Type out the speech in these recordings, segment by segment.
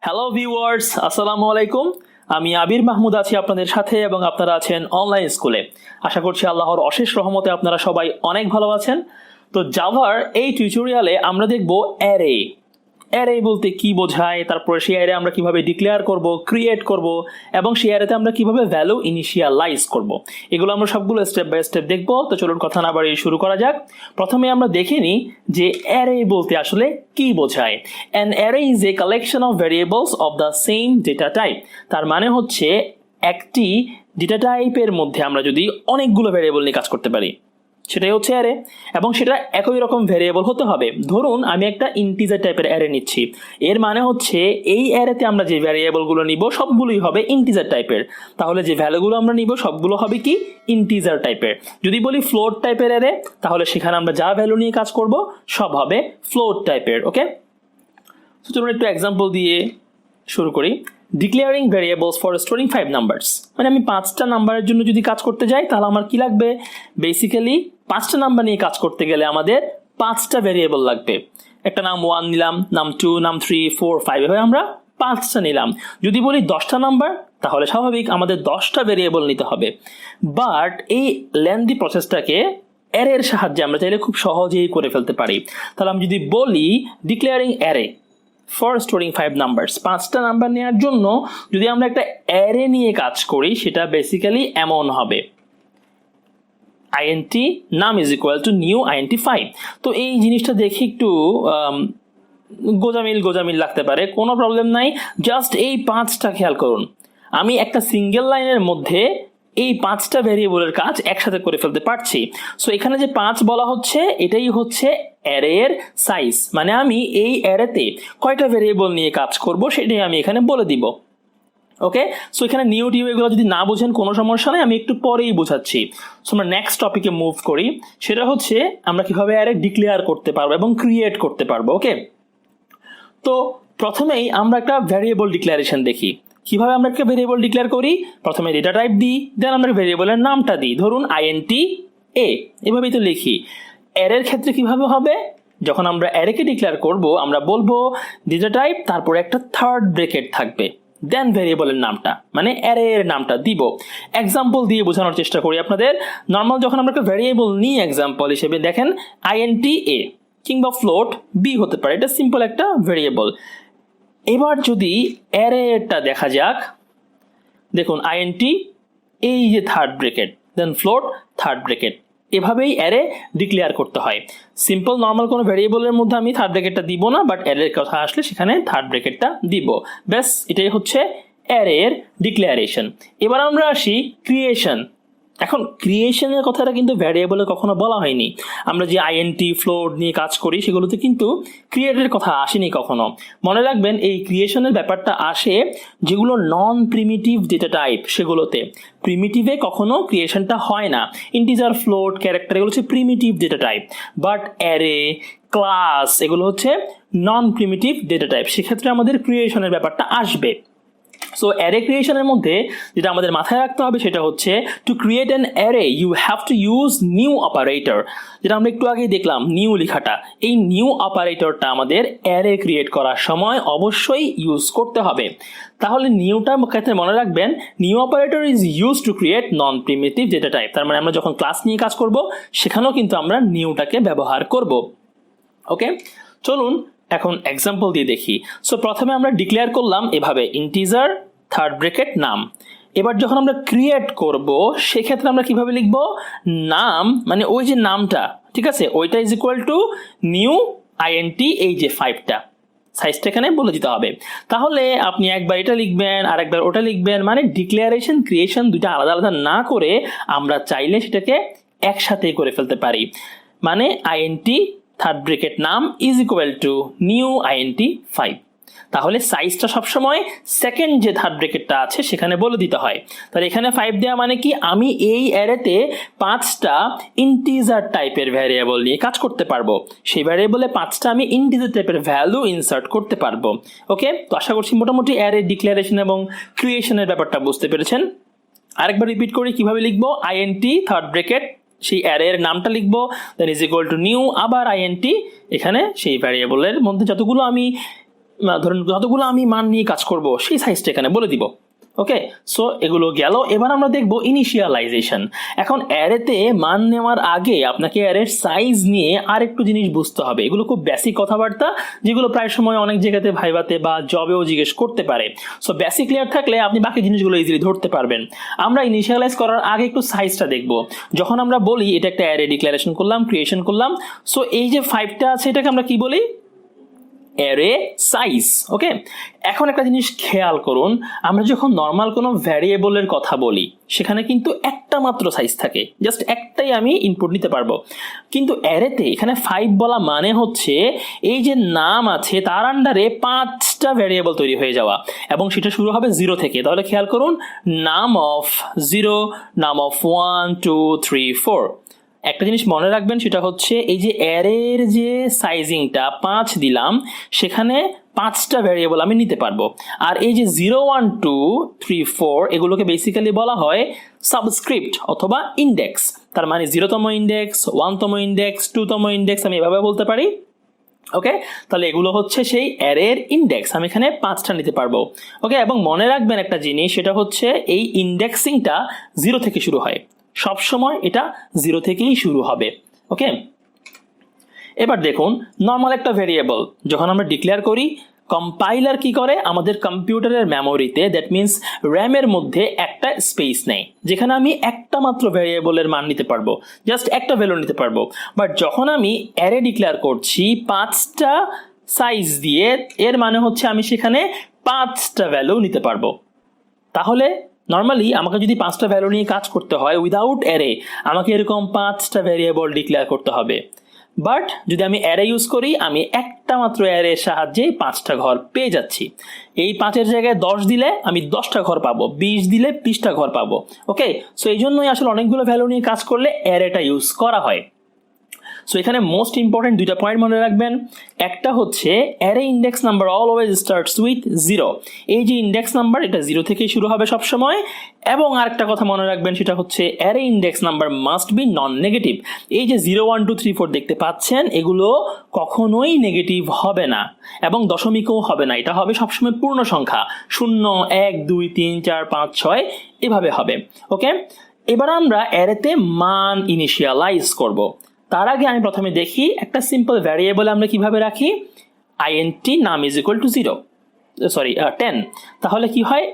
Hello viewers, আসসালামু আলাইকুম। আমি আবির মাহমুদ আছি আপনাদের সাথে এবং আপনারা আছেন অনলাইন স্কুলে। আশা করছি আল্লাহর অশেষ রহমতে আপনারা সবাই অনেক ভালো আছেন। তো জাভার এই টিউটোরিয়ালে আমরা দেখব অ্যারে। অ্যারে বলতে কি বোঝায়, তারপরে সেই অ্যারে আমরা কিভাবে ডিক্লেয়ার করব, ক্রিয়েট করব এবং সেই অ্যারেতে আমরা কিভাবে ভ্যালু ইনিশিয়ালাইজ করব। এগুলো আমরা সবগুলো স্টেপ বাই স্টেপ দেখব। তো চলুন কথা না বাড়িয়ে শুরু করা যাক। প্রথমে আমরা দেখে নিই যে অ্যারে বলতে আসলে কি বোঝায়। An array is a collection of variables of the same data type. তার মানে হচ্ছে একটি ডেটা টাইপের মধ্যে আমরা যদি অনেকগুলো ভ্যারিয়েবল নিয়ে কাজ করতে পারি সেটাই হচ্ছে অ্যারে, এবং সেটা একই রকম ভ্যারিয়েবল হতে হবে। ধরুন আমি একটা ইন্টিজার টাইপের অ্যারে নিচ্ছি, এর মানে হচ্ছে এই অ্যারেতে আমরা যে ভ্যারিয়েবলগুলো নিব সবগুলোই হবে ইন্টিজার টাইপের। তাহলে যে ভ্যালুগুলো আমরা নিব সবগুলো হবে কি ইন্টিজার টাইপের। যদি বলি ফ্লোট টাইপের অ্যারে, তাহলে সেখানে আমরা যা ভ্যালু নিয়ে কাজ করব সব হবে ফ্লোট টাইপের। ওকে, তো চলুন একটু এক্সাম্পল দিয়ে শুরু করি। Declaring variables for storing 5 numbers, মানে আমি 5টা নাম্বারের জন্য যদি কাজ করতে যাই তাহলে আমার কি লাগবে? বেসিক্যালি 5টা নাম্বার নিয়ে কাজ করতে গেলে আমাদের 5টা ভ্যারিয়েবল লাগবে। একটা নাম 1 নিলাম, নাম 2, নাম 3, 4, 5, এভাবে আমরা 5টা নিলাম। যদি বলি 10টা নাম্বার, তাহলে স্বাভাবিক আমাদের 10টা ভ্যারিয়েবল নিতে হবে। বাট এই লেন্দি প্রসেসটাকে অ্যারের সাহায্যে আমরা চাইলে খুব সহজেই করে ফেলতে পারি। তাহলে আমি যদি বলি declaring array for storing 5 numbers, 5টা নাম্বার নেওয়ার জন্য যদি আমরা একটা অ্যারে নিয়ে কাজ করি সেটা বেসিক্যালি এমন হবে int নাম is equal to new int 5। তো এই জিনিসটা দেখে একটু গোজামিল লাগতে পারে, কোনো প্রবলেম নাই। জাস্ট এই 5টা খেয়াল করুন, আমি একটা সিঙ্গেল লাইনের মধ্যে এই 5টা ভ্যারিয়েবলের কাজ একসাথে করে ফেলতে পারছি। সো এখানে যে 5 বলা হচ্ছে এটাই হচ্ছে অ্যারের সাইজ, মানে আমি এই অ্যারেতে কয়টা ভ্যারিয়েবল নিয়ে কাজ করব সেটাই আমি এখানে বলে দিব। ওকে, সো এখানে নিউ টিউ এগুলো যদি না বোঝেন কোনো সমস্যা নেই, আমি একটু পরেই বোঝাচ্ছি। সো আমরা নেক্সট টপিকে মুভ করি, সেটা হচ্ছে আমরা কিভাবে অ্যারে ডিক্লেয়ার করতে পারবো এবং ক্রিয়েট করতে পারবো। ওকে, তো প্রথমেই আমরা একটা ভ্যারিয়েবল ডিক্লারেশন দেখি। কিভাবে আমরা একটা ভ্যারিয়েবল ডিক্লেয়ার করি? প্রথমে ডেটা টাইপ দিই, দেন আমরা ভ্যারিয়েবলের নামটা দিই, ধরুন int a, এভাবেই তো লিখি। অ্যারের ক্ষেত্রে কিভাবে হবে? যখন আমরা অ্যারেকে ডিক্লেয়ার করব আমরা বলবো ডেটা টাইপ, তারপরে একটা থার্ড ব্রেকেট থাকবে, দেন ভ্যারিয়েবলের নামটা মানে অ্যারের নামটা দিব। এক্সাম্পল দিয়ে বোঝানোর চেষ্টা করি আপনাদের। নর্মাল যখন আমরা একটা ভ্যারিয়েবল নিই এক্সাম্পল হিসেবে দেখেন int a কিংবা ফ্লোট b হতে পারে, এটা সিম্পল একটা ভ্যারিয়েবল। এবার যদি অ্যারেটা দেখা যাক, দেখুন int এই যে থার্ড ব্রেকেট, দেন ফ্লোট থার্ড ব্রেকেট, এভাবেই অ্যারে ডিক্লেয়ার করতে হয়। সিম্পল নর্মাল কোনো ভ্যারিয়েবলের মধ্যে আমি থার্ড ব্রেকেটটা দিব না, বাট অ্যারের কথা আসলে সেখানে থার্ড ব্রেকেটটা দিব। ব্যাস, এটাই হচ্ছে অ্যারের ডিক্লারেশন। এবার আমরা আসি ক্রিয়েশন। এখন ক্রিয়েশনের কথাটা কিন্তু ভ্যারিয়েবলে কখনো বলা হয়নি। আমরা যে int ফ্লোট নিয়ে কাজ করি সেগুলোতে কিন্তু ক্রিয়েটের কথা আসেনি কখনো। মনে রাখবেন এই ক্রিয়েশনের ব্যাপারটা আসে যেগুলো নন প্রিমিটিভ ডেটা টাইপ সেগুলোতে। প্রিমিটিভে কখনো ক্রিয়েশনটা হয় না। ইন্টিজার, ফ্লোট, ক্যারেক্টার এগুলো হচ্ছে primitive data type, but array, class এগুলো হচ্ছে নন প্রিমিটিভ ডেটা টাইপ, সেক্ষেত্রে আমাদের ক্রিয়েশনের ব্যাপারটা আসবে। সো অ্যারে ক্রিয়েশনের মধ্যে যেটা আমাদের মাথায় রাখতে হবে সেটা হচ্ছে to create an array you have to use new operator, যেটা আমরা একটু আগেই দেখলাম নিউ লেখাটা। এই নিউ অপারেটরটা আমাদের অ্যারে ক্রিয়েট করার সময় অবশ্যই ইউজ করতে হবে। তাহলে নিউটা ক্ষেত্রে মনে রাখবেন new operator is use to create non primitive data type. তার মানে আমরা যখন ক্লাস নিয়ে কাজ করব সেখানেও কিন্তু আমরা নিউটাকে ব্যবহার করব। ওকে, চলুন এখন এক্সাম্পল দিয়ে দেখি। সো প্রথমে আমরা ডিক্লেয়ার করলাম এভাবে ইন্টিজার থার্ড ব্রেকেট নাম। এবার যখন আমরা ক্রিয়েট করব সেক্ষেত্রে আমরা কিভাবে লিখব? নাম মানে ওই যে নামটা, ঠিক আছে, ওইটা is equal to new int এই যে 5টা, সাইজটা এখানে বলে দিতে হবে। তাহলে আপনি একবার এটা লিখবেন আর একবার ওটা লিখবেন, মানে ডিক্লারেশন ক্রিয়েশন দুইটা আলাদা আলাদা না করে আমরা চাইলে সেটাকে একসাথেই করে ফেলতে পারি। মানে int থার্ড ব্রেকেট নাম is equal to new int 5। তাহলে সাইজটা সবসময় সেকেন্ড যে থার্ড ব্রেকেটটা আছে সেখানে বলে দিতে হয়। তাহলে এখানে 5 দেওয়া মানে কি আমি এই অ্যারেতে 5টা ইন্টিজার টাইপের ভ্যারিয়েবল নিয়ে কাজ করতে পারবো, সেই ভ্যারিয়েবলে 5টা আমি ইন্টিজার টাইপের ভ্যালু ইনসার্ট করতে পারবো। ওকে, তো আশা করছি মোটামুটি অ্যারে ডিক্লারেশন এবং ক্রিয়েশনের ব্যাপারটা বুঝতে পেরেছেন। আরেকবার রিপিট করি কিভাবে লিখবো। int থার্ড ব্রেকেট সেই অ্যারের নামটা লিখবো, দেন ইজ ইকুয়াল টু নিউ, আবার int এখানে সেই ভ্যারিয়েবলের মধ্যে যতগুলো আমি ধরুন যতগুলো আমি মান নিয়ে কাজ করব সেই সাইজটা এখানে বলে দিব। ওকে, সো এগুলো গেল। এবার আমরা দেখব ইনিশিয়ালাইজেশন। এখন অ্যারেতে মান নেওয়ার আগে আপনাকে অ্যারের সাইজ নিয়ে আরেকটু জিনিস বুঝতে হবে। এগুলো খুব বেসিক কথাবার্তা, যেগুলো প্রায় সময় অনেক জায়গাতে ভাইভাতে বা জবেও জিজ্ঞেস করতে পারে। সো বেসিক ক্লিয়ার থাকলে আপনি বাকি জিনিসগুলো ইজিলি ধরতে পারবেন। আমরা ইনিশিয়ালাইজ করার আগে একটু সাইজটা দেখব। যখন আমরা বলি এটা একটা অ্যারে ডিক্লারেশন করলাম, ক্রিয়েশন করলাম, সো এই যে 5টা আছে এটাকে আমরা কি বলি? Array size. ওকে, এখন একটা জিনিস খেয়াল করুন, আমরা যখন নর্মাল কোনো ভ্যারিয়েবলের কথা বলি সেখানে কিন্তু একটা মাত্র সাইজ থাকে, জাস্ট একটাই আমি ইনপুট নিতে পারবো। কিন্তু অ্যারেতে এখানে 5 বলা মানে হচ্ছে এই যে নাম আছে তার আন্ডারে 5টা ভ্যারিয়েবল তৈরি হয়ে যাওয়া, এবং সেটা শুরু হবে 0 থেকে। তাহলে খেয়াল করুন, নাম অফ 0, নাম অফ 1 2 3 4। একটা জিনিস মনে রাখবেন, সেটা হচ্ছে এই যে অ্যারের যে সাইজিংটা 5 দিলাম, সেখানে 5টা ভ্যারিয়েবল আমি নিতে পারবো। আর এই যে 0 1 2 3 4 এগুলোকে বেসিক্যালি বলা হয় সাবস্ক্রিপ্ট অথবা ইন্ডেক্স। তার মানে 0তম ইন্ডেক্স, 1তম ইন্ডেক্স, 2তম ইন্ডেক্স আমি এভাবে বলতে পারি। ওকে, তাহলে এগুলো হচ্ছে সেই অ্যারের ইন্ডেক্স, আমি এখানে 5টা নিতে পারবো। ওকে, এবং মনে রাখবেন একটা জিনিস, সেটা হচ্ছে এই ইন্ডেক্সিংটা 0 থেকে শুরু হয়, সব সময় এটা 0 থেকেই শুরু হবে। ওকে, এবার দেখুন নর্মাল একটা ভেরিয়েবল যখন আমরা ডিক্লেয়ার করি, কম্পাইলার কি করে, আমাদের কম্পিউটারের মেমোরিতে, দ্যাট মিনস র্যামের মধ্যে একটা স্পেস নেই যেখানে আমি একটা মাত্র ভেরিয়েবলের মান নিতে পারবো, জাস্ট একটা ভ্যালু নিতে পারবো। বাট যখন আমি অ্যারে ডিক্লেয়ার করছি 5টা সাইজ দিয়ে, এর মানে হচ্ছে আমি সেখানে 5টা ভ্যালু নিতে পারবো। তাহলে নর্মালি আমাকে যদি 5টা ভ্যালু নিয়ে কাজ করতে হয় উইদাউট অ্যারে, আমাকে এরকম 5টা ভ্যারিয়েবল ডিক্লেয়ার করতে হবে। বাট যদি আমি অ্যারে ইউজ করি, আমি একটা মাত্র অ্যারের সাহায্যে 5টা ঘর পেয়ে যাচ্ছি। এই 5-এর জায়গায় 10 দিলে আমি 10টা ঘর পাবো, 20 দিলে 20টা ঘর পাবো। ওকে, সো এই জন্যই আসলে অনেকগুলো ভ্যালু নিয়ে কাজ করলে অ্যারেটা ইউজ করা হয়। সো এখানে মোস্ট ইম্পর্টেন্ট 2টা পয়েন্ট মনে রাখবেন। একটা হচ্ছে array index number always starts with 0। এই যে ইন্ডেক্স নাম্বার এটা 0 থেকেই শুরু হবে সব সময়। এবং আরেকটা কথা মনে রাখবেন, সেটা হচ্ছে array index number must be non negative. এই যে 0 1 2 3 4 দেখতে পাচ্ছেন, এগুলো কখনোই নেগেটিভ হবে না এবং দশমিকও হবে না, এটা হবে সবসময় পূর্ণ সংখ্যা, 0 1 2 3 4 5 6 এভাবে হবে। ওকে, এবার আমরা অ্যারেতে মান ইনিশিয়ালাইজ করব। তার আগে আমি প্রথমে দেখি একটা সিম্পল ভ্যারিয়েবল আমরা কিভাবে রাখি। int নাম ইজ ইকুয়াল টু 10। তাহলে কি হয়,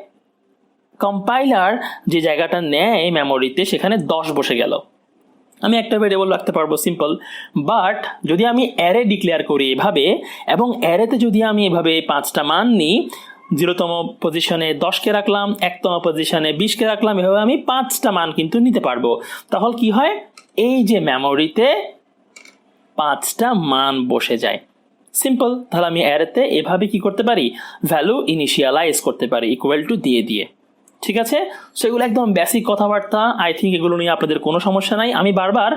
কম্পাইলার যে জায়গাটা নেয় মেমোরিতে সেখানে 10 বসে গেল, আমি একটা ভ্যারিয়েবল রাখতে পারবো সিম্পল। বাট যদি আমি অ্যারে ডিক্লেয়ার করি এভাবে, এবং অ্যারেতে যদি আমি এভাবে 5টা মান নিই, 0তম পজিশনে 10কে রাখলাম, 1তম পজিশনে 20কে রাখলাম, এভাবে আমি 5টা মান কিন্তু নিতে পারবো। তাহলে কি হয়, এই যে মেমোরিতে 5টা মান বসে যায়, সিম্পল। তাহলে আমি অ্যারেতে এভাবে কি করতে পারি, ভ্যালু ইনিশিয়ালাইজ করতে পারি ইকুয়াল টু দিয়ে দিয়ে। ঠিক আছে, সো এগুলো একদম বেসিক কথাবার্তা, আই থিঙ্ক এগুলো নিয়ে আপনাদের কোনো সমস্যা নাই। আমি বারবার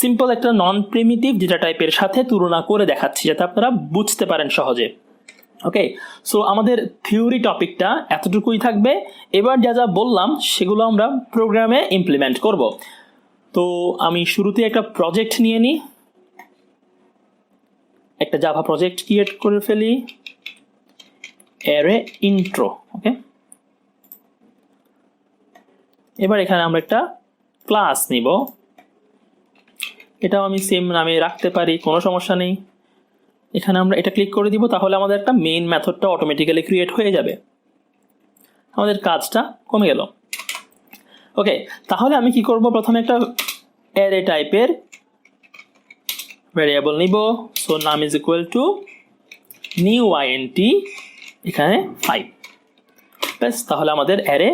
সিম্পল একটা নন প্রিমিটিভ ডেটা টাইপের সাথে তুলনা করে দেখাচ্ছি যাতে আপনারা বুঝতে পারেন সহজে। ওকে, সো আমাদের থিওরি টপিকটা এতটুকুই থাকবে। এবার যা যা বললাম সেগুলো আমরা প্রোগ্রামে ইমপ্লিমেন্ট করব। তো আমি শুরুতে একটা প্রজেক্ট নিয়ে নিই, একটা জাভা প্রজেক্ট ক্রিয়েট করে ফেলি, অ্যারে ইন্ট্রো। ওকে, এবার এখানে আমরা একটা ক্লাস নিব, এটাও আমি সেম নামে রাখতে পারি, কোনো সমস্যা নেই। এখানে আমরা এটা ক্লিক করে দিব, তাহলে আমাদের একটা মেইন মেথডটা অটোমেটিক্যালি ক্রিয়েট হয়ে যাবে, আমাদের কাজটা কমে গেল। ওকে, তাহলে আমি কি করব, প্রথমে একটা অ্যারে টাইপের ভ্যারিয়েবল নিব। সো নাম is equal to new int এখানে 5। ব্যাস, তাহলে আমাদের অ্যারে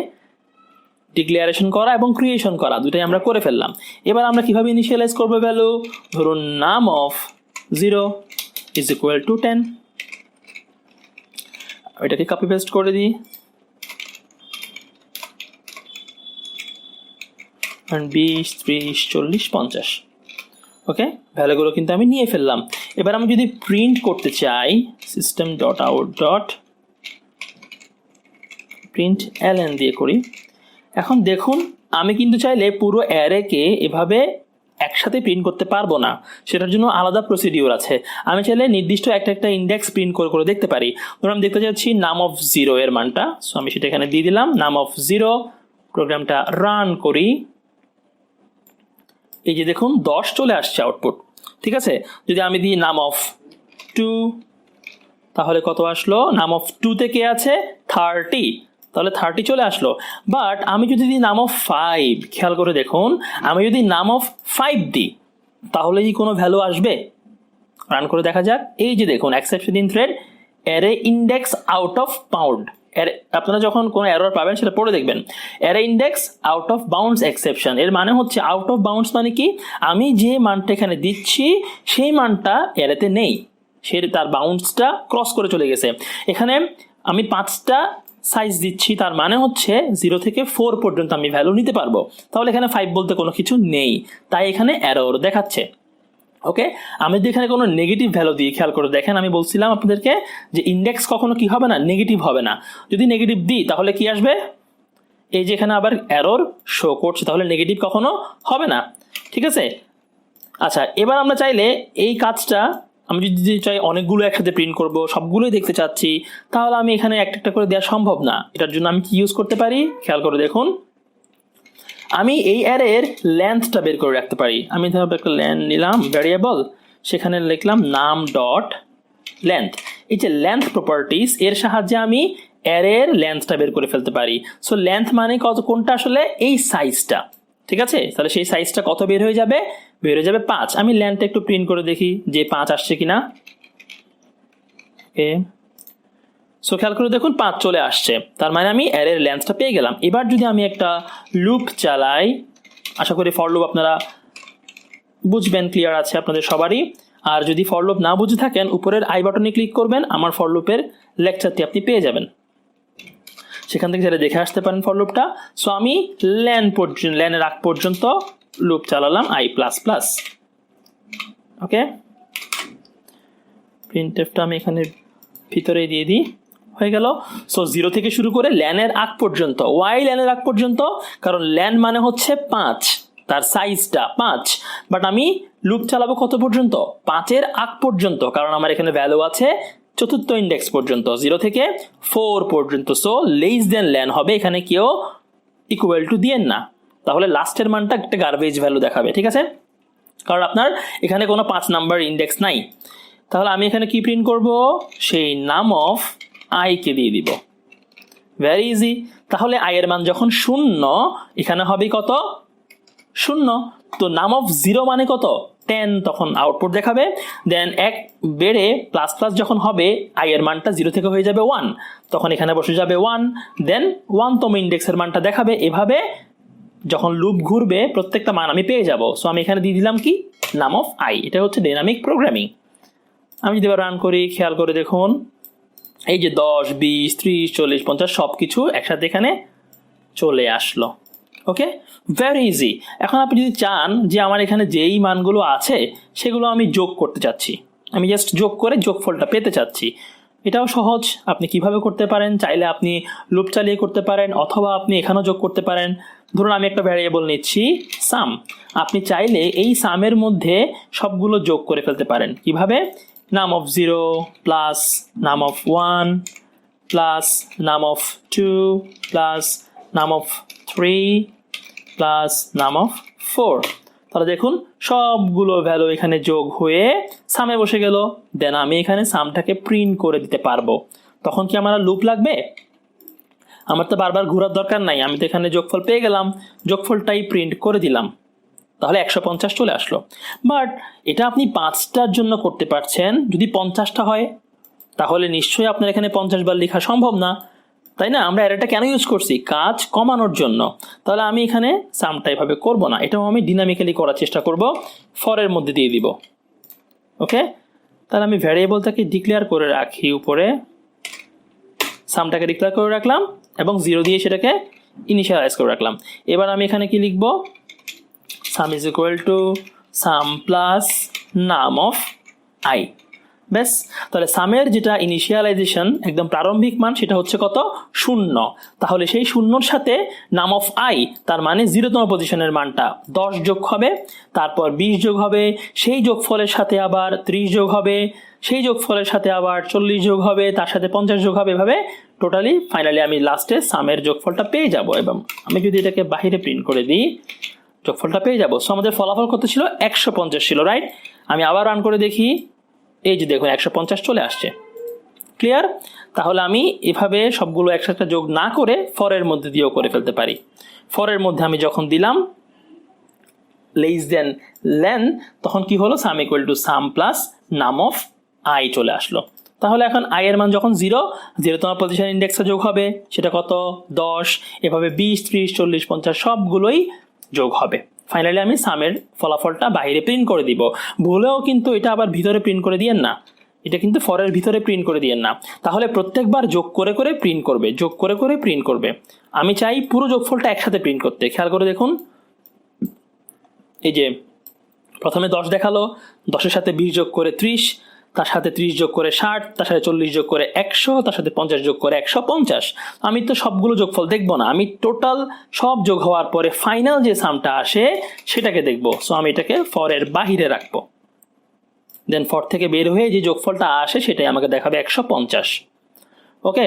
ডিক্লারেশন করা এবং ক্রিয়েশন করা দুটাই আমরা করে ফেললাম। এবার আমরা কিভাবে ইনিশিয়ালাইজ করব ভ্যালু, ধরুন নাম অফ 0 ইজ ইকুয়াল টু 10। এটাকে কপি পেস্ট করে দিই, 20 30 40 50। ওকে, ভ্যালুগুলো কিন্তু আমি নিয়ে ফেললাম। এবার আমি যদি প্রিন্ট করতে চাই system dot out dot print ln দিয়ে করি, এখন দেখুন আমি কিন্তু চাইলে পুরো অ্যারেকে এভাবে একসাথে প্রিন্ট করতে পারবো না, সেটার জন্য আলাদা প্রসিডিওর আছে। আমি চাইলে নির্দিষ্ট একটা ইন্ডেক্স প্রিন্ট করে করে দেখতে পারি। ধরুন আমি দেখতে চাচ্ছি নাম অফ 0 এর মানটা, সো আমি সেটা এখানে দিয়ে দিলাম নাম অফ 0। প্রোগ্রামটা রান করি, এই যে দেখুন 10 চলে আসছে আউটপুট। ঠিক আছে, যদি আমি দিই নাম অফ 2, তাহলে কত আসলো? নাম অফ 2 তে কে আছে? 30, তাহলে 30 চলে আসলো। বাট আমি যদি দিই নাম অফ 5, খেয়াল করে দেখুন, আমি যদি নাম অফ 5 দিই তাহলে কি কোনো ভ্যালু আসবে? রান করে দেখা যাক। এই যে দেখুন exception in thread array index out of bound. আপনারা যখন কোনো এরর পাবেন সেটা পড়ে দেখবেন। Array index out of bounds exception, এর মানে হচ্ছে আউট অফ বাউন্ডস মানে কি? আমি যে মানটা এখানে দিচ্ছি সেই মানটা অ্যারেতে নেই, সে তার বাউন্ডসটা ক্রস করে চলে গেছে। এখানে আমি 5টা সাইজ দিচ্ছি, তার মানে হচ্ছে 0 থেকে 4 পর্যন্ত আমি ভ্যালু নিতে পারবো। তাহলে এখানে 5 বলতে কোনো কিছু নেই, তাই এখানে এরর দেখাচ্ছে। ওকে, আমি যদি এখানে কোনো নেগেটিভ ভ্যালু দিই, খেয়াল করে দেখেন, আমি বলছিলাম আপনাদেরকে যে ইন্ডেক্স কখনো কি হবে না? নেগেটিভ হবে না। যদি নেগেটিভ দিই তাহলে কি আসবে? এই যে এখানে আবার এরর শো করছে, তাহলে নেগেটিভ কখনো হবে না। ঠিক আছে, আচ্ছা এবার আমরা চাইলে এই কাজটা আমি যদি চাই অনেকগুলো একসাথে প্রিন্ট করব, সবগুলোই দেখতে চাচ্ছি, তাহলে আমি এখানে একটা একটা করে দেওয়া সম্ভব না। এটার জন্য আমি কি ইউজ করতে পারি? খেয়াল করে দেখুন, আমি এই অ্যারের লেন্থটা বের করে রাখতে পারি। আমি ধরো একটা লেন্থ নিলাম ভ্যারিয়েবল, সেখানে লিখলাম নাম ডট লেন্থ। এই যে লেন্থ প্রপার্টিস, এর সাহায্যে আমি অ্যারের লেন্থটা বের করে ফেলতে পারি। সো লেন্থ মানে কত, কোনটা আসলে? এই সাইজটা। ঠিক আছে, তাহলে সেই সাইজটা কত বের হয়ে যাবে? বের হয়ে যাবে 5। আমি লেন্থটা একটু প্রিন্ট করে দেখি যে 5 আসছে কিনা। ওকে, সো খেয়াল করে দেখুন 5 চলে আসছে, তার মানে আমি অ্যারের লেন্থটা পেয়ে গেলাম। এবার যদি আমি একটা লুপ চালাই, আশা করি ফর লুপ আপনারা বুঝবেন, ক্লিয়ার আছে আপনাদের সবারই। আর যদি ফর লুপ না বুঝে থাকেন, উপরের আই বাটনে ক্লিক করবেন, আমার ফর লুপের লেকচারটি আপনি পেয়ে যাবেন, সেখান থেকে যেটা দেখে আসতে পারেন ফর লুপটা। সো আমি ল্যানের আগ পর্যন্ত লুপ চালালাম আই প্লাস প্লাস। ওকে, প্রিন্টএফটা আমি এখানে ভিতরে দিয়ে দিই, হয়ে গেল। সো 0 থেকে শুরু করে ল্যানের আগ পর্যন্ত। ওয়াই ল্যানের আগ পর্যন্ত? কারণ ল্যান মানে হচ্ছে 5, তার সাইজটা 5, বাট আমি লুপ চালাবো কত পর্যন্ত? 5-এর আগ পর্যন্ত, কারণ আমার এখানে ভ্যালু আছে 4র্থ ইন্ডেক্স পর্যন্ত, 0 থেকে 4 পর্যন্ত। সো লেস দেন ল্যান হবে, এখানে কেউ ইকুয়াল টু দিয়েন না, তাহলে লাস্টের মানটা একটা গার্বেজ ভ্যালু দেখাবে। ঠিক আছে, কারণ আপনার এখানে কোনো 5 নাম্বার ইন্ডেক্স নাই। তাহলে আমি এখানে কি প্রিন্ট করব? সেই নাম অফ আই কে দিয়ে দিব। Very easy. তাহলে আই এর মান যখন 0, এখানে হবে কত? 0। তো নাম অফ 0 মানে কত? 10, তখন আউটপুট দেখাবে। দেন 1 বেড়ে প্লাস প্লাস যখন হবে, আই এর মানটা 0 থেকে হয়ে যাবে 1, তখন এখানে বসে যাবে 1। দেন 1তম ইন্ডেক্সের মানটা দেখাবে। এভাবে যখন লুপ ঘুরবে প্রত্যেকটা মান আমি পেয়ে যাব। সো আমি এখানে দিয়ে দিলাম কি? নাম অফ আই। এটা হচ্ছে ডাইনামিক প্রোগ্রামিং। আমি যদি এবার রান করি, খেয়াল করে দেখুন, এই যে 10, 20, 30, 40, 50 সব কিছু একসাথে এখানে চলে আসলো। ওকে, ভেরি ইজি। এখন আপনি যদি চান যে আমার এখানে যেই মানগুলো আছে সেগুলো আমি যোগ করতে চাচ্ছি, আমি জাস্ট যোগ করে যোগফলটা পেতে চাচ্ছি, এটাও সহজ। আপনি কিভাবে করতে পারেন? চাইলে আপনি লুপ চালিয়ে করতে পারেন, অথবা আপনি এখানেও যোগ করতে পারেন। ধরুন আমি একটা ভ্যারিয়েবল নিচ্ছি সাম, আপনি চাইলে এই সামের মধ্যে সবগুলো যোগ করে ফেলতে পারেন। কিভাবে? নাম অফ 0 প্লাস নাম অফ 1 প্লাস নাম অফ 2 প্লাস নাম অফ 3 প্লাস নাম অফ 4। তাহলে দেখুন সবগুলো ভ্যালু এখানে যোগ হয়ে সামে বসে গেল। দেন আমি এখানে সামটাকে প্রিন্ট করে দিতে পারবো। তখন কি আমার লুপ লাগবে? আমার তো বারবার ঘোরার দরকার নাই, আমি তো এখানে যোগফল পেয়ে গেলাম, যোগফলটাই প্রিন্ট করে দিলাম, তাহলে 150 চলে আসলো। বাট এটা আপনি 5টার জন্য করতে পারছেন, যদি 50টা হয় তাহলে নিশ্চয়ই আপনার এখানে 50 বার লেখা সম্ভব না, তাই না? আমরা অ্যারেটা কেন ইউজ করছি? কাজ কমানোর জন্য। তাহলে আমি এখানে সামটা এভাবে করব না, এটাও আমি ডিনামিক্যালি করার চেষ্টা করব, ফরের মধ্যে দিয়ে দিব। ওকে, তাহলে আমি ভ্যারিয়েবলটাকে ডিক্লেয়ার করে রাখি, উপরে সামটাকে ডিক্লেয়ার করে রাখলাম এবং 0 দিয়ে সেটাকে ইনিশিয়ালাইজ করে রাখলাম। এবার আমি এখানে কি লিখব? সাম is equal to some plus নাম অফ আই। ব্যাস, তাহলে সামের যেটা ইনিশিয়ালাইজেশন একদম প্রারম্ভিক মান সেটা হচ্ছে কত, 0। তাহলে সেই শূন্যর সাথে নাম অফ আই, তার মানে 0তম পজিশনের মানটা 10 যোগ হবে, তারপর 20 যোগ হবে, সেই যোগফলের সাথে আবার 30 যোগ হবে, সেই যোগফলের সাথে আবার 40 যোগ হবে, তার সাথে 50 যোগ হবে, এভাবে টোটালি ফাইনালি আমি লাস্টে সামের যোগফলটা পেয়ে যাব। এবং আমি যদি এটাকে বাহিরে প্রিন্ট করে দিই, যোগফলটা পেয়ে যাব। সো আমাদের ফলাফল কত ছিল, 150 ছিল, রাইট? আমি আবার রান করে দেখি, এই যে দেখুন 150 চলে আসছে। ক্লিয়ার? তাহলে আমি এভাবে সবগুলো একসাথে যোগ না করে ফরের মধ্যে দিয়েও করে ফেলতে পারি। ফরের মধ্যে আমি যখন দিলাম লেস দেন লেন, তখন কি হলো, সাম ইকুয়াল টু সাম প্লাস নাম অফ আই চলে আসলো। তাহলে এখন আই এর মান যখন 0তম পজিশন ইন্ডেক্সে যোগ হবে, সেটা কত, 10, এভাবে 20, 30, 40, 50 সবগুলোই যোগ হবে। ফাইনালি আমি সামের ফলাফলটা বাইরে প্রিন্ট করে দিব। ভুলেও কিন্তু এটা আবার ভিতরে প্রিন্ট করে দিয়েন না, এটা কিন্তু ফরের ভিতরে প্রিন্ট করে দিয়েন না, তাহলে প্রত্যেকবার যোগ করে করে প্রিন্ট করবে, যোগ করে করে প্রিন্ট করবে। আমি চাই পুরো যোগফলটা একসাথে প্রিন্ট করতে। খেয়াল করে দেখুন, এই যে প্রথমে 10 দেখালো, 10-এর সাথে 20 যোগ করে 30, তার সাথে 30 যোগ করে 60, তার সাথে 40 যোগ করে 100, তার সাথে 50 যোগ করে 150। আমি তো সবগুলো যোগফল দেখবো না, আমি টোটাল সব যোগ হওয়ার পরে ফাইনাল যে সামটা আসে সেটাকে দেখবো। সো আমি এটাকে ফরের বাহিরে রাখবো, দেন ফর থেকে বের হয়ে যে যোগফলটা আসে সেটাই আমাকে দেখাবে 150। ওকে,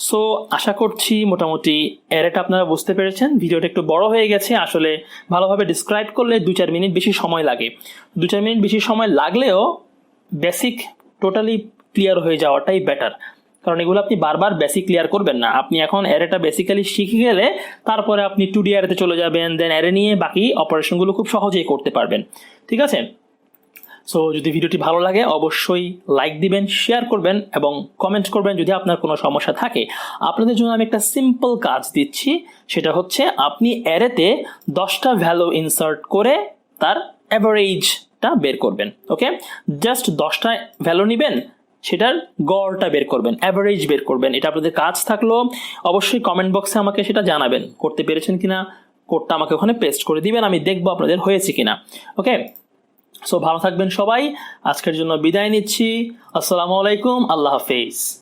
সো আশা করছি মোটামুটি অ্যারেটা আপনারা বুঝতে পেরেছেন। ভিডিওটা একটু বড় হয়ে গেছে, আসলে ভালোভাবে ডিসক্রাইব করলে 2-4 মিনিট বেশি সময় লাগে। 2-4 মিনিট বেশি সময় লাগলেও বেসিক টোটালি ক্লিয়ার হয়ে যাওয়াটাই বেটার, কারণ এগুলো আপনি বারবার বেসিক ক্লিয়ার করবেন না। আপনি এখন অ্যারেটা বেসিক্যালি শিখে গেলে তারপরে আপনি 2D অ্যারেতে চলে যাবেন, দেন অ্যারে নিয়ে বাকি অপারেশনগুলো খুব সহজেই করতে পারবেন। ঠিক আছে? সো যদি ভিডিওটি ভালো লাগে অবশ্যই লাইক দিবেন, শেয়ার করবেন এবং কমেন্ট করবেন যদি আপনার কোনো সমস্যা থাকে। আপনাদের জন্য আমি একটা সিম্পল কাজ দিচ্ছি, সেটা হচ্ছে আপনি অ্যারেতে 10টা ভ্যালু ইনসার্ট করে তার অ্যাভারেজটা বের করবেন। ওকে, জাস্ট 10টা ভ্যালু নেবেন, সেটার গড়টা বের করবেন, অ্যাভারেজ বের করবেন। এটা আপনাদের কাজ থাকলো, অবশ্যই কমেন্ট বক্সে আমাকে সেটা জানাবেন, করতে পেরেছেন কিনা। কোডটা আমাকে ওখানে পেস্ট করে দিবেন, আমি দেখবো আপনাদের হয়েছে কিনা। ওকে, সো ভালো থাকবেন সবাই, আজকের জন্য বিদায় নিচ্ছি। আসসালামু আলাইকুম, আল্লাহ হাফেজ।